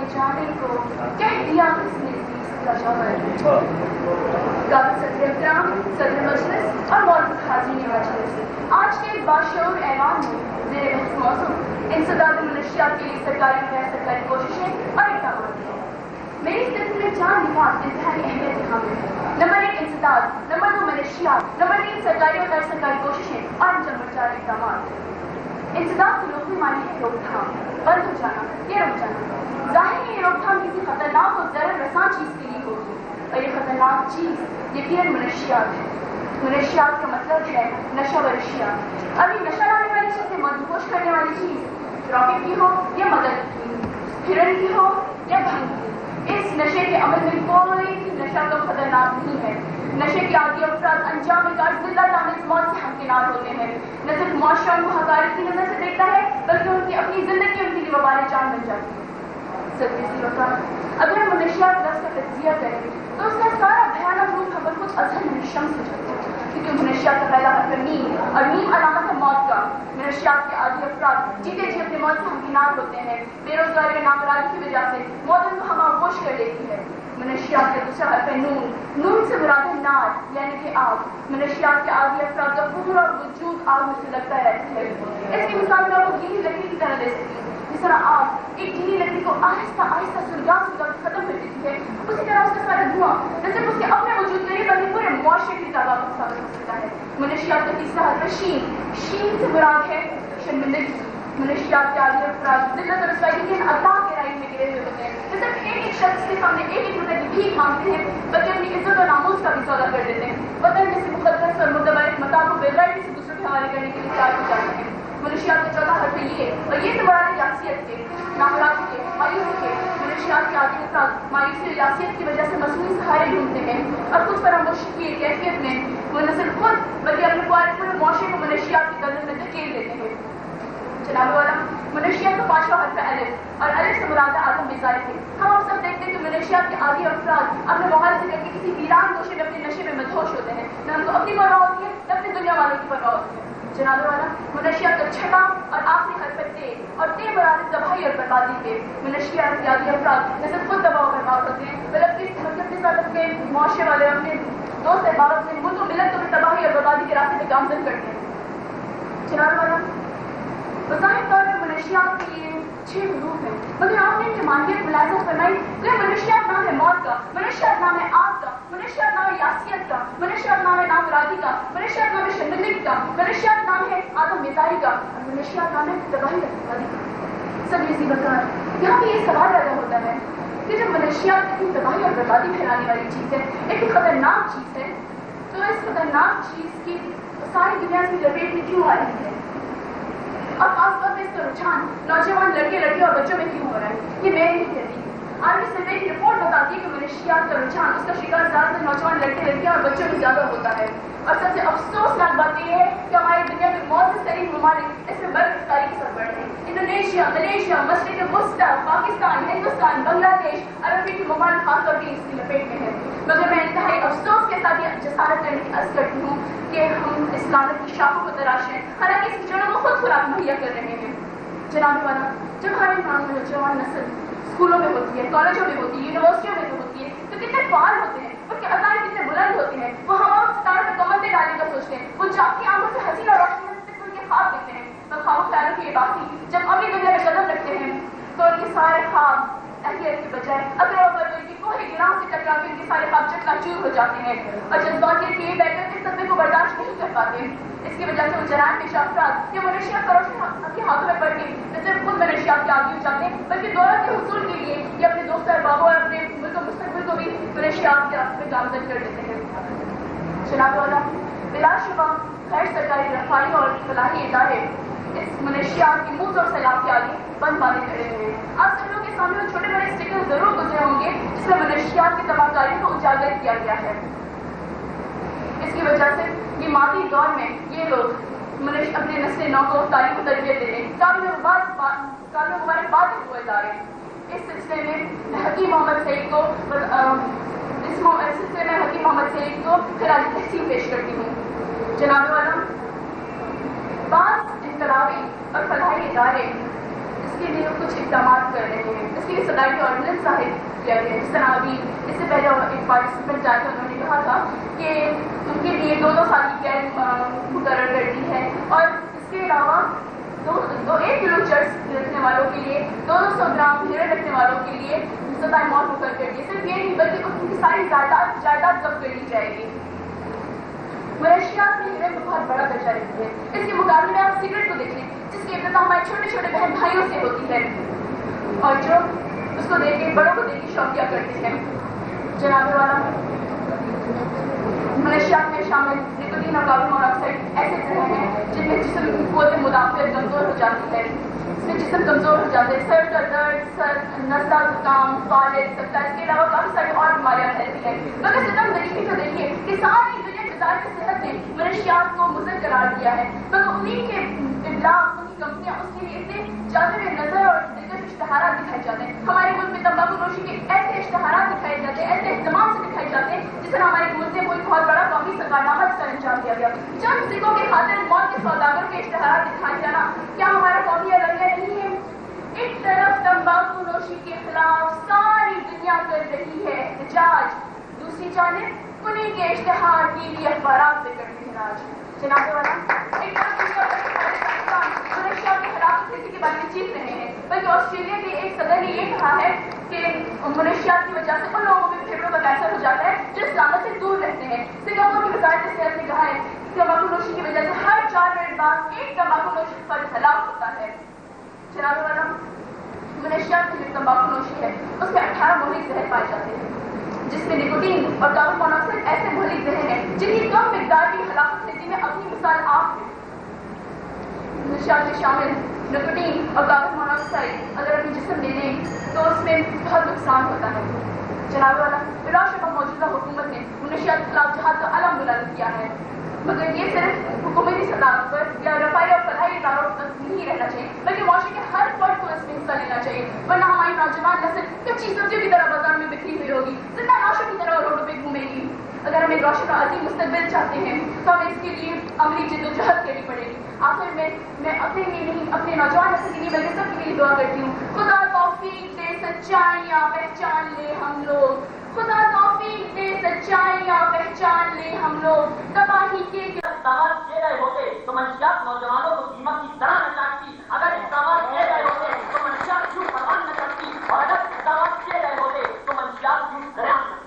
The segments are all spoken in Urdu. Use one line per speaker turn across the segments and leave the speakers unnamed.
آگے جانے کو کہہ دیا اس نے کا جوہر. قابل صدر احترام، صدر مجلس اور معزز حاضرین مجلس، آج کے باشعور ایوان میں زیر بحث موضوع انسداد منشیات کے لیے سرکاری و غیر سرکاری کوششیں اور اقدامات ہیں. میری اس سلسلے میں 4 نکات انتہائی اہمیت کے حامل ہیں. نمبر 1 انسداد، نمبر 2 منشیات، نمبر 3 سرکاری اور غیر سرکاری کوششیں اور نمبر 4 اقدامات. انسداد کی لغوی معنی ہے روک تھام، بند ہو جانا یا رک جانا. ظاہر ہے یہ روک تھام کسی خطرناک اور ضرر رساں چیز کے لیے ہوگی، اور یہ خطرناک چیز یقیناً منشیات ہے. منشیات کا مطلب ہے نشہ و اشیاء. اب یہ نشہ لانے والی چیز سے مدہوش کرنے والی چیز راکٹ کی ہو یا مدد کی، ہرن کی ہو یا بھنگ کی، اس نشے کے عمل میں کوئی بھی نشہ تو خطرناک نہیں ہے. نشے کے عادی افراد انجام کار ذلت آمیز موت سے ہمکنار ہوتے ہیں. نہ صرف معاشرہ ان کو حقارت کی نظر سے دیکھتا ہے بلکہ ان کی اپنی زندگی ان کے لیے وبال جان بن جاتی ہے. اگر ہم منشیات لفظ کا تجزیہ کریں تو اس کا سارا بھیانک روپ ہم پر خود اظہر میں شمس ہو جاتا ہے، کیونکہ منشیات کا پہلا حرف نیم اور نیم علامت ہے موت کا. منشیات کے عادی افراد جیتے جی اپنی موت سے ہمکنار ہوتے ہیں. بے روزگاری اور نامرادی کی وجہ سے موت ان کو ہماغوش کر لیتی ہے. منشیات کا دوسرا حرف ہے نون. نون سے مراد ہے نار یعنی کہ آگ. منشیات کے عادی افراد کا پورا وجود آگ میں سلگتا رہتا ہے. اس کی مثال میں آپ کو گیلی لکڑی کی طرح دے سکتی ہے. جس طرح آگ ایک گیلی لکڑی کو آہستہ آہستہ سلگا ختم کر دیتی ہے، اسی طرح اس کا سارا دھواں نہ صرف اس کے اپنے وجود کے لیے بلکہ پورے معاشرے کی تعداد کو ثابت ہو سکتا ہے. منشیات کا تیسرا حرف ہے شین. شین سے مراد ہے شرمندگی. منشیات کے عادی افراد ذلت اور رسوائی کے اللہ کے رائے میں گرے ہوئے ہوتے ہیں. نہ صرف ایک شخص کے سامنے 1 روپے کی بھیک مانگتے ہیں بلکہ اپنی عزت اور ناموس کا بھی سودا کر دیتے ہیں. وطن جیسے مقدس اور متبرک متاع کو بے غیرتی سے دوسروں کے حوالے کرنے کے لیے تیار ہو جاتے ہیں. منشیات کا چوتھا حرف ہے یہ، اور یہ تو مراد ہے یاسیت کے، نامرادی کے، مایوسی کے. منشیات کے عادی افراد مایوسی اور یاسیت کی وجہ سے مصنوعی سہارے ڈھونڈتے ہیں اور خود فراموش کی کیفیت میں وہ نہ صرف خود بلکہ اپنے پورے معاشرے کو منشیات کی قدر میں دھکیل دیتے ہیں. جناب والا، منشیات کا 5واں حرف ہے الف، اور الف سے مراد ہے آدم بیزاری کے. ہم سب دیکھتے ہیں کہ منشیات کے عادی افراد اپنے ماحول سے کر کے کسی ویران گوشے میں اپنے نشے میں مدہوش ہوتے ہیں. نہ ان کو اپنی پرواہ ہوتی ہے نہ اپنی دنیا والوں کی پرواہ ہوتی ہے. جناب والا، منشیات کا 6واں اور آخری حرف ہے تے، اور تے مراد ہے تباہی اور بربادی کے. منشیات کے عادی افراد جیسے خود تباہ و برباد ہوتے ہیں بلکہ اپنے ساتھ اپنے معاشرے والے اپنے دوست احباب اپنے ملک و ملت کو بھی تباہی اور بربادی کے راستے پہ گامزن کرتے ہیں. جناب والا، بظاہر طور پر منشیات کے لیے 6 حروف ہیں، مگر آپ نے ان کی ماہیت ملاحظہ فرمائی کہ منشیات نام ہے موت کا، منشیات نام ہے آگ کا، منشیات نام ہے یاسیت کا، منشیات نام ہے نامرادی کا، منشیات نام ہے شرمندگی کا، منشیات نام ہے آدم بیزاری کا، اور منشیات نام ہے تباہی اور بربادی کا. سب یہ سی بکار یہاں پہ یہ سوال پیدا ہوتا ہے کہ جب منشیات اتنی تباہی اور بربادی پھیلانے والی چیز ہے، اتنی خطرناک چیز ہے، تو اس خطرناک چیز کی ساری دنیا کی لپیٹ میں کیوں آ رہی ہے؟ اور خاص طور پہ اس کا رجحان نوجوان لڑکے لڑکیوں اور بچوں میں کیوں ہو رہا ہے؟ یہ میں نہیں کہتی. عالمی سروے کی رپورٹ بتاتی ہے کہ منشیات کا رجحان اس کا شکار زیادہ تر نوجوان لڑکے لڑکیاں اور بچوں میں زیادہ ہوتا ہے. اور سب سے افسوسناک بات یہ ہے کہ ہماری دنیا کے معزز ترین ممالک اس میں برف کاری کے ساتھ بڑھ رہے ہیں. انڈونیشیا، ملیشیا، مشرق وسطی، پاکستان، ہندوستان، بنگلہ دیش اور افریقی ممالک خاص طور پہ اس کی لپیٹ میں ہے. مگر میں انتہائی افسوس کے ساتھ یہ جسارت کرنے کی عرض کرتی ہوں کہ ہم اس لعنت کی شاخوں کو تراشیں حالانکہ اس کی جڑوں کو خود خوراک مہیا کر رہے ہیں. جناب والا، جب ہماری نوجوان نسل اسکولوں میں ہوتی ہے، کالجوں میں ہوتی ہے، یونیورسٹیوں میں ہوتی ہے تو کتنے فعال ہوتے ہیں، ان کے عزائم کتنے بلند ہوتے ہیں. وہ ہوا ستاروں میں کمندیں ڈالنے کا سوچتے ہیں، وہ جاگتی آنکھوں سے حسین اور روشنی سے ان کے خواب دیکھتے ہیں. اور خواب خیالوں کی یہ باقی جب اپنی دنیا میں قدم رکھتے ہیں تو ان کے سارے خواب اہلیت کے بجائے اگر اوپر ان کی کوئی گراہ سے ٹکرا کے ان کے سارے خواب چکنا-چور ہو جاتے ہیں اور جذباتی لیے بیٹھ کر اس صدمے کو برداشت نہیں کر پاتے. اس کی وجہ سے وہ جرائم پیشہ افراد یا منشیات فروشوں کے ہاتھوں میں پڑ کے نہ صرف خود منشیات کے عادی ہو جاتے ہیں بلکہ دولت کے حصول کے لیے یا اپنے دوست احبابوں اور اپنے ملک و مستقبل کو بھی منشیات کے راستے میں گامزن کر دیتے ہیں. جناب والا، بلا شبہ غیر سرکاری رفاہی اور فلاحی ادارے اس منشیات کی منہ اور سیلاب کے آگے بند باندھے کھڑے ہوئے ہیں. آپ سب لوگوں کے سامنے وہ چھوٹے بڑے اسٹیکر ضرور گزرے ہوں گے جس میں منشیات کی تباہ کاری کو اجاگر کیا گیا ہے. اس کی وجہ سے یہ ماضی دور میں یہ لوگ اپنے نسل نو کو تعلیم و تربیت دے رہے ہیں. قابل مبارکباد ہوئے جا رہے ہیں. اس سلسلے میں حکیم محمد سعید کو خراج تحسین پیش کرتی ہوں. جناب والا، بعض انقلابی اور فلاحی ادارے اس کے لیے کچھ اقدامات کر رہے ہیں. اس کی لیے صدارتی آرڈیننس ظاہر کیا گیا. جس طرح ابھی اس سے پہلے ایک پارٹیسپینٹ آیا تھا, انہوں نے کہا تھا کہ ان کے لیے 2 سال کی قید مقرر کر دی ہے, اور اس کے علاوہ 1 کلو چرس رکھنے والوں کے لیے 200 گرام ہیرے رکھنے والوں کے لیے سزائے موت مقرر کر دی. صرف یہ نہیں بلکہ ان کی ساری جائیداد ضبط کر لی جائے گی. منشیات میں ہیرے کو بہت بڑا درجہ رکھتی ہے. اس کے مقابلے میں آپ سگریٹ کو دیکھ لیں جس کی ابتدا ہمارے چھوٹے چھوٹے بہن بھائیوں سے ہوتی ہے, اور جو اس کو دیکھ کے بڑوں کو دیکھ کے شوقیہ کرتے ہیں. جناب والا, منشیات میں شامل نکوٹین اور کاربن مونوکسائڈ ایسے زہر ہیں جن میں جسم کی قوت مدافعت کمزور ہو جاتی ہے. اس میں جسم کمزور ہو جاتا ہے, سر کا درد, سر نزلہ, زکام, فالج سکتا ہے. اس کے علاوہ کافی ساری اور بیماریاں پھیلتی ہیں. مگر ستم طریقے سے دیکھیے کہ ساری دنیا وزارت صحت نے منشیات کو مضر قرار دیا ہے, مگر انہیں کے ابلاغ, ان کی کمپنیاں اس کے لیے اتنے جاذب نظر اور دلکش اشتہارات دکھائے جاتے ہیں. ہمارے ملک میں تمباکو نوشی کے ایسے اشتہارات دکھائے جاتے ہیں, ایسے اہتمام سے دکھائے جاتے ہیں جس طرح ہمارے ملک میں کوئی بہت بڑا قومی سرکارنامہ جس کا انجام دیا گیا. چند سکوں کے خاطر موت کے سوداگر کے اشتہارات دکھائے جانا کیا ہمارا قومی رویہ نہیں ہے؟ ایک طرف تمباکو نوشی کے خلاف ساری دنیا کر رہی ہے احتجاج, دوسری جانب انہیں کے اشتہار ٹی وی اخبارات سے کرتے ہیں راج. جناب والا, ایک طرف منشیات کے خلاف کسی کے بارے میں چیخ رہے ہیں, بلکہ آسٹریلیا کے ایک صدر نے یہ کہا ہے کہ منشیات کی وجہ سے ان لوگوں کے پھیپھڑوں کا کینسر ہو جاتا ہے جو اس لعنت سے دور رہتے ہیں. سنگاپور کی وزارت صحت نے کہا ہے کہ تمباکو نوشی کی وجہ سے ہر 4 منٹ بعد ایک تمباکو نوشی فرد ہلاک ہوتا ہے. جناب والا, منشیات کی جو تمباکو نوشی ہے اس میں 18 مہلک زہر پائے جاتے ہیں جس میں نکوٹین اور کاربن مونوکسائڈ ایسے مہلک زہر ہیں جن کی کم مقدار کی ہلاکت لینے میں اپنی مثال آپ ہے. منشیات میں شامل نکوٹین اور کاربن مونوکسائڈ اگر اپنے جسم میں لیں تو اس میں بہت نقصان ہوتا ہے. جناب والا, عراق میں موجودہ حکومت نے منشیات کے خلاف جہاد کا علم بلند کیا ہے, مگر یہ صرف حکومتی سطح پر یا رفائی اور فلاحی اداروں تک نہیں رہنا چاہیے بلکہ معاشرے کے ہر فرد کو اس میں حصہ لینا چاہیے, ورنہ ہماری نوجوان نسل کچی سبزیوں کی طرح بازار میں بکھری ہوئی ہوگی, زندہ لاشوں کی طرح روڈوں پہ گھومے گی. اگر ہم ایک روشن اور عظیم مستقبل چاہتے ہیں تو ہمیں اس کے لیے عملی جدوجہد کرنی پڑے گی. آخر میں اپنے لیے نہیں, اپنے نوجوان نسل کے لیے بلکہ سب کے لیے دعا کرتی ہوں, خدا توفیق دے سچائیاں پہچان لے ہم لوگ, خدا توفیق دے سچائیاں پہچان لے ہم لوگ. تباہی کے
اقدامات کیے گئے ہوتے تو منشیات نوجوانوں کو دیمک کی طرح نہ چاٹتی. اگر اقدامات کیے گئے ہوتے تو منشیات کیوں پروان نہ کرتی, اور اگر اقدامات کیے گئے ہوتے تو منشیات کیوں دریا کرتی.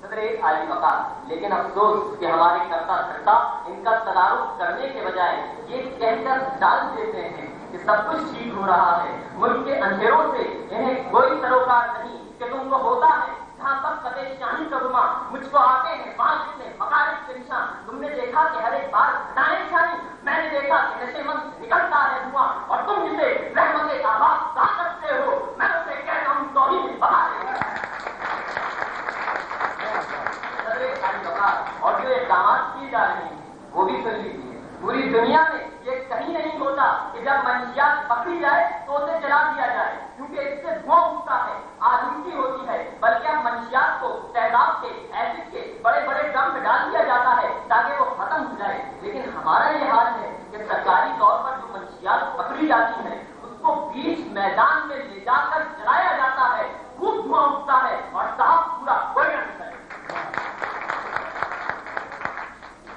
صدر عالی مقام, لیکن افسوس کہ ہمارے کرتا دھرتا ان کا تدارک کرنے کے بجائے یہ کہہ کر ڈال دیتے ہیں کہ سب کچھ ٹھیک ہو رہا ہے. ملک کے اندھیروں سے انہیں کوئی سروکار نہیں کہ تم کو ہوتا ہے جہاں پر فتح شاہی کا گما, مجھ کو آتے ہیں وہاں کتنے مقالب کے نشان. تم نے دیکھا کہ ہر ایک بار ہٹانے چھانی, میں نے دیکھا کہ نشے مند نکلتا ہے دھواں, اور تم جسے رحمت آباد کہا کرتے ہو میں اسے کہتا ہوں توہین بہار. اور جو اقدامات کیے جا رہے ہیں وہ بھی کر لیجیے. پوری دنیا میں یہ کہیں نہیں ہوتا کہ جب منشیات پکڑی جائے تو اسے جلا دیا جائے, کیونکہ اس سے دھواں اٹھتا ہے, آلودگی ہوتی ہے. بلکہ اب منشیات کو تیزاب کے, ایسڈ کے بڑے بڑے ڈرم میں ڈال دیا جاتا ہے تاکہ وہ ختم ہو جائے. لیکن ہمارا یہ حال ہے کہ سرکاری طور پر جو منشیات پکڑی جاتی ہیں اس کو بیچ میدان میں لے جا کر جلایا جاتا ہے, خوب دھواں اٹھتا ہے اور صاف پورا کوئی نہ ہے.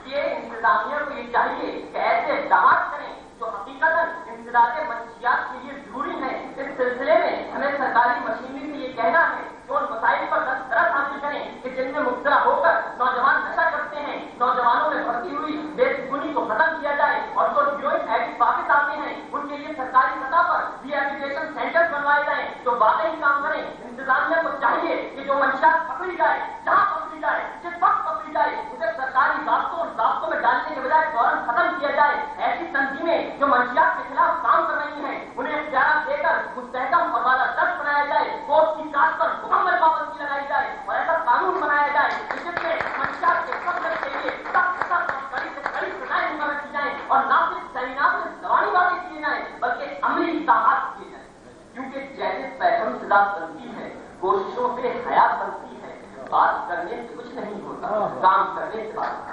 یہ انتظامیہ کو یہ چاہیے کہ ایسے اقدامات کریں جو حقیقتاً انسداد منشیات کے لیے ضروری ہیں. اس سلسلے میں ہمیں سرکاری مشینری سے یہ کہنا ہے کہ ان مسائل پر دسترس حاصل کریں کہ جن میں مبتلا ہو کر نوجوان نشہ کرتے ہیں. نوجوانوں میں بڑھتی ہوئی بے سکونی کو ختم کیا جائے, اور جو ہیروئن ایڈکٹ واپس آتے ہیں ان کے لیے سرکاری سطح پر ری ایجوکیشن سینٹر بنوائے جائیں جو واقعی کام کریں. انتظامیہ کو چاہیے کہ جو منشیات پکڑی جائے, جہاں پکڑی جائے, جس وقت پکڑی جائے, اسے سرکاری ضابطوں میں ڈالنے کے بجائے فوراً ختم کیا جائے. ایسی تنظیمیں جو منشیات کے خلاف کام کر رہی ہیں انہیں اختیارات دے کر مستحکم اور والا درد بنایا جائے, کورٹ کی کاٹ پر مکمل پابندی لگائی جائے, اور ایسا قانون بنایا جائے جس میں منشیات کے قتل کے لیے سخت اور کڑی سے کڑی سزائیں مقرر کی جائیں, اور نہ صرف سیمینار میں زبانی باتیں کی جائیں بلکہ عملی اصلاحات کیے جائیں. کیونکہ جیسے پیغام سزا بنتی ہے کوششوں سے حیات بنتی ہے, بات کرنے سے کچھ نہیں ہوتا, کام کرنے سے بات.